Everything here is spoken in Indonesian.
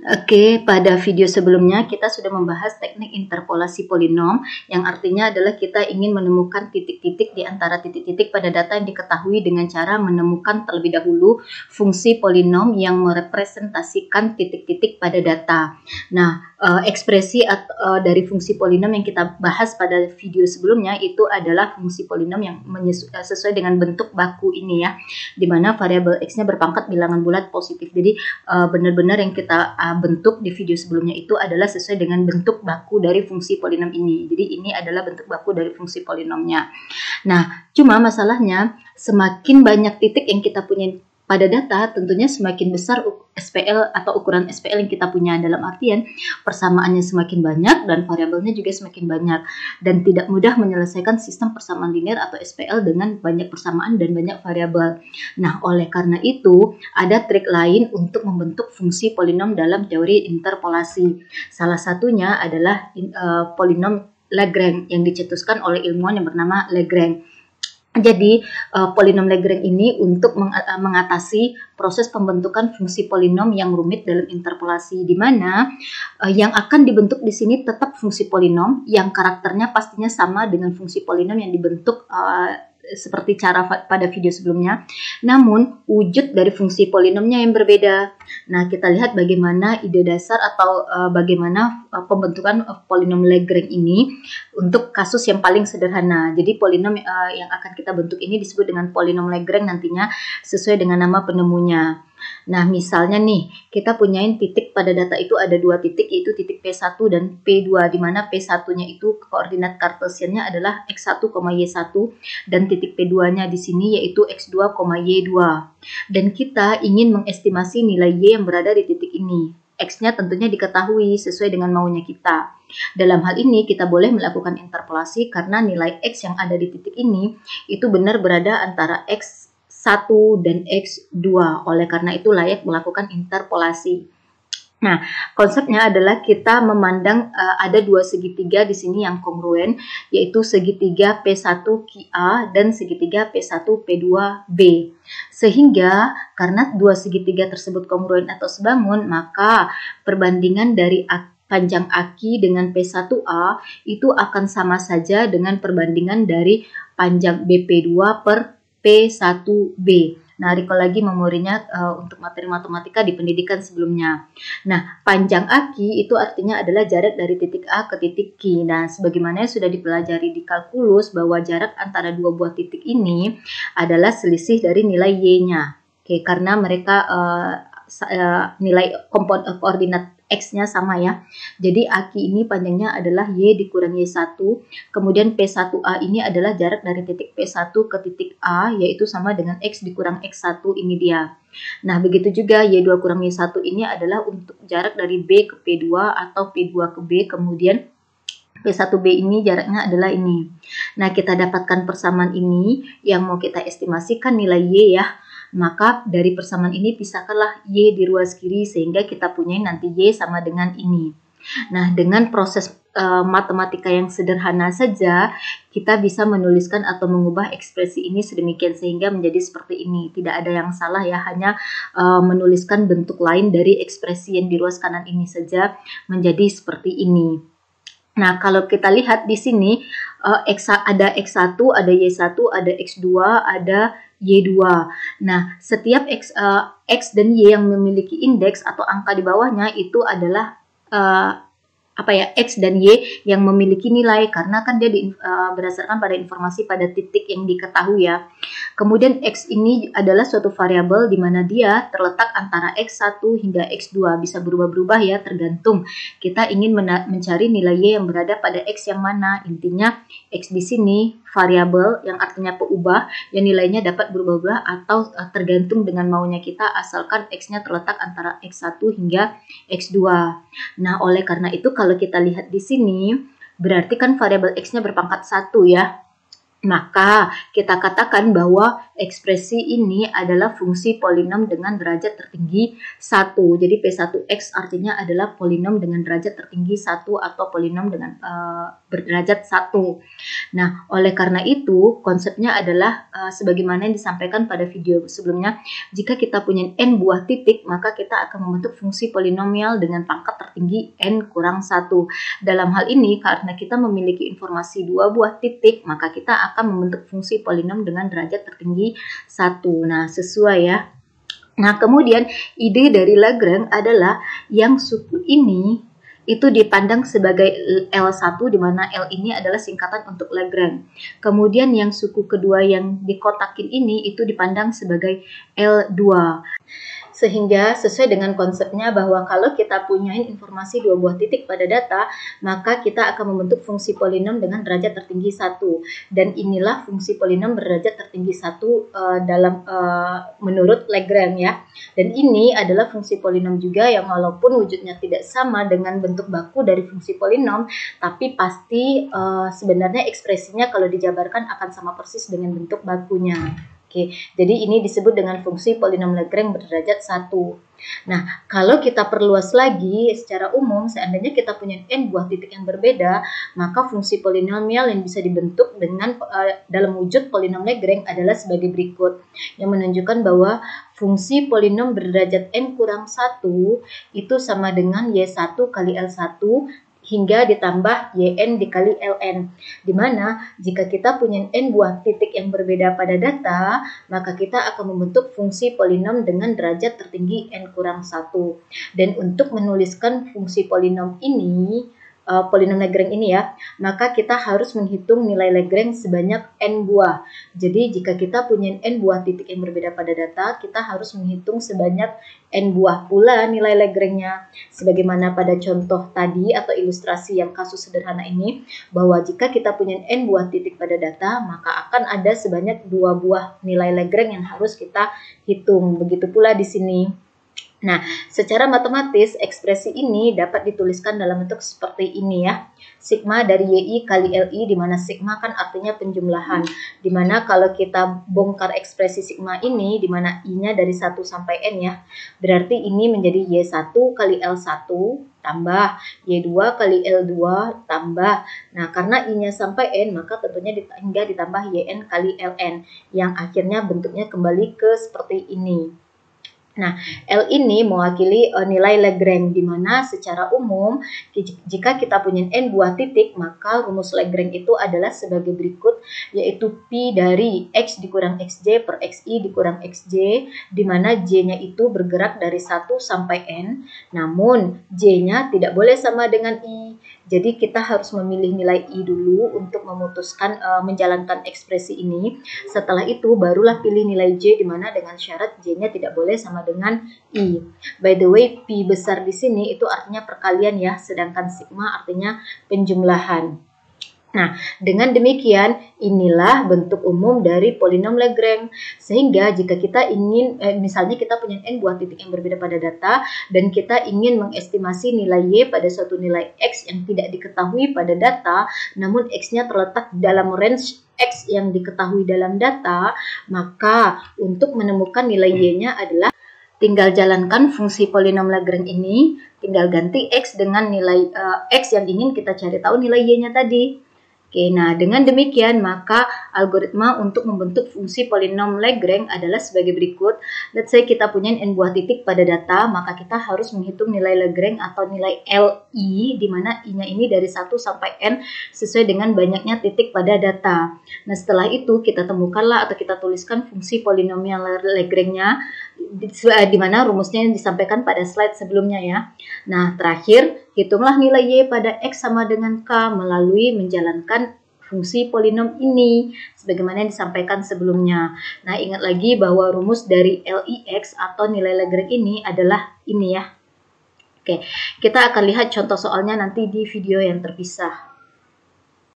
Oke, pada video sebelumnya kita sudah membahas teknik interpolasi polinom, yang artinya adalah kita ingin menemukan titik-titik di antara titik-titik pada data yang diketahui dengan cara menemukan terlebih dahulu fungsi polinom yang merepresentasikan titik-titik pada data. Nah, ekspresi dari fungsi polinom yang kita bahas pada video sebelumnya itu adalah fungsi polinom yang sesuai dengan bentuk baku ini ya, di mana variabel x-nya berpangkat bilangan bulat positif. Jadi benar-benar yang kita bentuk di video sebelumnya itu adalah sesuai dengan bentuk baku dari fungsi polinom ini. Jadi ini adalah bentuk baku dari fungsi polinomnya. Nah, cuma masalahnya semakin banyak titik yang kita punya pada data, tentunya semakin besar SPL atau ukuran SPL yang kita punya, dalam artian persamaannya semakin banyak dan variabelnya juga semakin banyak, dan tidak mudah menyelesaikan sistem persamaan linear atau SPL dengan banyak persamaan dan banyak variabel. Nah, oleh karena itu ada trik lain untuk membentuk fungsi polinom dalam teori interpolasi. Salah satunya adalah polinom Lagrange yang dicetuskan oleh ilmuwan yang bernama Lagrange. Jadi, polinom Lagrange ini untuk mengatasi proses pembentukan fungsi polinom yang rumit dalam interpolasi, di mana yang akan dibentuk di sini tetap fungsi polinom yang karakternya pastinya sama dengan fungsi polinom yang dibentuk seperti cara pada video sebelumnya, namun wujud dari fungsi polinomnya yang berbeda. Nah, kita lihat bagaimana ide dasar atau bagaimana pembentukan polinom Lagrange ini untuk kasus yang paling sederhana. Jadi polinom yang akan kita bentuk ini disebut dengan polinom Lagrange nantinya sesuai dengan nama penemunya. Nah, misalnya nih, kita punyain titik pada data itu ada dua titik, yaitu titik P1 dan P2, di mana P1-nya itu koordinat kartesiannya adalah X1, Y1, dan titik P2-nya di sini yaitu X2, Y2. Dan kita ingin mengestimasi nilai Y yang berada di titik ini. X-nya tentunya diketahui sesuai dengan maunya kita. Dalam hal ini, kita boleh melakukan interpolasi karena nilai X yang ada di titik ini itu benar berada antara X1 dan X2. Oleh karena itu layak melakukan interpolasi. Nah, konsepnya adalah kita memandang ada dua segitiga di sini yang kongruen, yaitu segitiga P1QA dan segitiga P1P2B. Sehingga karena dua segitiga tersebut kongruen atau sebangun, maka perbandingan dari panjang AQ dengan P1A itu akan sama saja dengan perbandingan dari panjang BP2 per P1B. Nah, recall lagi memorinya untuk materi matematika di pendidikan sebelumnya. Nah, panjang AQ itu artinya adalah jarak dari titik A ke titik Q. Nah, sebagaimana sudah dipelajari di kalkulus bahwa jarak antara dua buah titik ini adalah selisih dari nilai Y-nya. Oke, karena mereka nilai koordinat X-nya sama ya. Jadi AQ ini panjangnya adalah Y dikurang Y1. Kemudian P1A ini adalah jarak dari titik P1 ke titik A, yaitu sama dengan X dikurang X1, ini dia. Nah, begitu juga Y2 kurang Y1 ini adalah untuk jarak dari B ke P2 atau P2 ke B, kemudian P1B ini jaraknya adalah ini. Nah, kita dapatkan persamaan ini yang mau kita estimasikan nilai Y ya. Maka dari persamaan ini pisahkanlah Y di ruas kiri sehingga kita punya nanti Y sama dengan ini. Nah, dengan proses matematika yang sederhana saja, kita bisa menuliskan atau mengubah ekspresi ini sedemikian sehingga menjadi seperti ini. Tidak ada yang salah ya, hanya menuliskan bentuk lain dari ekspresi yang di ruas kanan ini saja menjadi seperti ini. Nah, kalau kita lihat di sini ada X1, ada Y1, ada X2, ada Y2. Nah, setiap X dan Y yang memiliki indeks atau angka di bawahnya itu adalah X dan Y yang memiliki nilai, karena kan dia berdasarkan pada informasi pada titik yang diketahui ya. Kemudian X ini adalah suatu variabel di mana dia terletak antara X1 hingga X2, bisa berubah-ubah ya, tergantung kita ingin mencari nilai Y yang berada pada X yang mana. Intinya X di sini variabel yang artinya peubah yang nilainya dapat berubah-ubah atau tergantung dengan maunya kita, asalkan X-nya terletak antara X1 hingga X2. Nah, oleh karena itu kalau kita lihat di sini berarti kan variabel X-nya berpangkat 1 ya. Maka kita katakan bahwa ekspresi ini adalah fungsi polinom dengan derajat tertinggi 1. Jadi P1X artinya adalah polinom dengan derajat tertinggi 1 atau polinom dengan berderajat 1. Nah, oleh karena itu konsepnya adalah sebagaimana yang disampaikan pada video sebelumnya, jika kita punya n buah titik, maka kita akan membentuk fungsi polinomial dengan pangkat tertinggi n kurang 1. Dalam hal ini, karena kita memiliki informasi 2 buah titik, maka kita akan membentuk fungsi polinom dengan derajat tertinggi 1. Nah, sesuai ya. Nah, kemudian ide dari Lagrange adalah yang suku ini itu dipandang sebagai L1, di mana L ini adalah singkatan untuk Lagrange. Kemudian yang suku kedua yang dikotakin ini itu dipandang sebagai L2. Sehingga sesuai dengan konsepnya bahwa kalau kita punya informasi 2 buah titik pada data, maka kita akan membentuk fungsi polinom dengan derajat tertinggi 1. Dan inilah fungsi polinom berderajat tertinggi 1 menurut Lagrange ya. Dan ini adalah fungsi polinom juga yang walaupun wujudnya tidak sama dengan bentuk baku dari fungsi polinom, tapi pasti sebenarnya ekspresinya kalau dijabarkan akan sama persis dengan bentuk bakunya. Oke, jadi ini disebut dengan fungsi polinom Lagrange berderajat 1. Nah, kalau kita perluas lagi secara umum, seandainya kita punya n buah titik yang berbeda, maka fungsi polinomial yang bisa dibentuk dengan dalam wujud polinom Lagrange adalah sebagai berikut, yang menunjukkan bahwa fungsi polinom berderajat n kurang 1 itu sama dengan y1 kali L1 hingga ditambah yn dikali ln, di mana jika kita punya n buah titik yang berbeda pada data, maka kita akan membentuk fungsi polinom dengan derajat tertinggi n kurang 1. Dan untuk menuliskan fungsi polinom ini, polinom Lagrange ini ya, maka kita harus menghitung nilai Lagrange sebanyak n buah. Jadi jika kita punya n buah titik yang berbeda pada data, kita harus menghitung sebanyak n buah pula nilai Lagrange-nya. Sebagaimana pada contoh tadi atau ilustrasi yang kasus sederhana ini, bahwa jika kita punya n buah titik pada data, maka akan ada sebanyak 2 buah nilai Lagrange yang harus kita hitung. Begitu pula di sini. Nah, secara matematis ekspresi ini dapat dituliskan dalam bentuk seperti ini ya. Sigma dari YI kali LI, di mana sigma kan artinya penjumlahan. Di mana kalau kita bongkar ekspresi sigma ini, di mana I-nya dari 1 sampai N ya, berarti ini menjadi Y1 kali L1 tambah Y2 kali L2 tambah. Nah, karena I-nya sampai N, maka tentunya hingga ditambah YN kali LN, yang akhirnya bentuknya kembali ke seperti ini. Nah, L ini mewakili nilai Lagrange, di mana secara umum jika kita punya n buah titik, maka rumus Lagrange itu adalah sebagai berikut, yaitu Pi dari X dikurang XJ per XI dikurang XJ, di mana J-nya itu bergerak dari 1 sampai N, namun J-nya tidak boleh sama dengan I. Jadi kita harus memilih nilai I dulu untuk memutuskan menjalankan ekspresi ini. Setelah itu barulah pilih nilai J, di mana dengan syarat J-nya tidak boleh sama dengan I. By the way, Pi besar di sini itu artinya perkalian ya, sedangkan sigma artinya penjumlahan. Nah, dengan demikian inilah bentuk umum dari polinom Lagrange. Sehingga jika kita ingin, misalnya kita punya n buah titik yang berbeda pada data, dan kita ingin mengestimasi nilai y pada suatu nilai x yang tidak diketahui pada data, namun x-nya terletak dalam range x yang diketahui dalam data, maka untuk menemukan nilai y-nya adalah tinggal jalankan fungsi polinom Lagrange ini, tinggal ganti x dengan nilai x yang ingin kita cari tahu nilai y-nya tadi. Oke, nah dengan demikian maka algoritma untuk membentuk fungsi polinom Lagrange adalah sebagai berikut. Let's say kita punya n buah titik pada data, maka kita harus menghitung nilai Lagrange atau nilai Li, di mana I-nya ini dari 1 sampai N sesuai dengan banyaknya titik pada data. Nah, setelah itu kita temukanlah atau kita tuliskan fungsi polinomial Lagrange-nya, di mana rumusnya yang disampaikan pada slide sebelumnya ya. Nah, terakhir hitunglah nilai y pada x sama dengan k melalui menjalankan fungsi polinom ini sebagaimana yang disampaikan sebelumnya. Nah, ingat lagi bahwa rumus dari Lix atau nilai Lagrange ini adalah ini ya. Oke, kita akan lihat contoh soalnya nanti di video yang terpisah.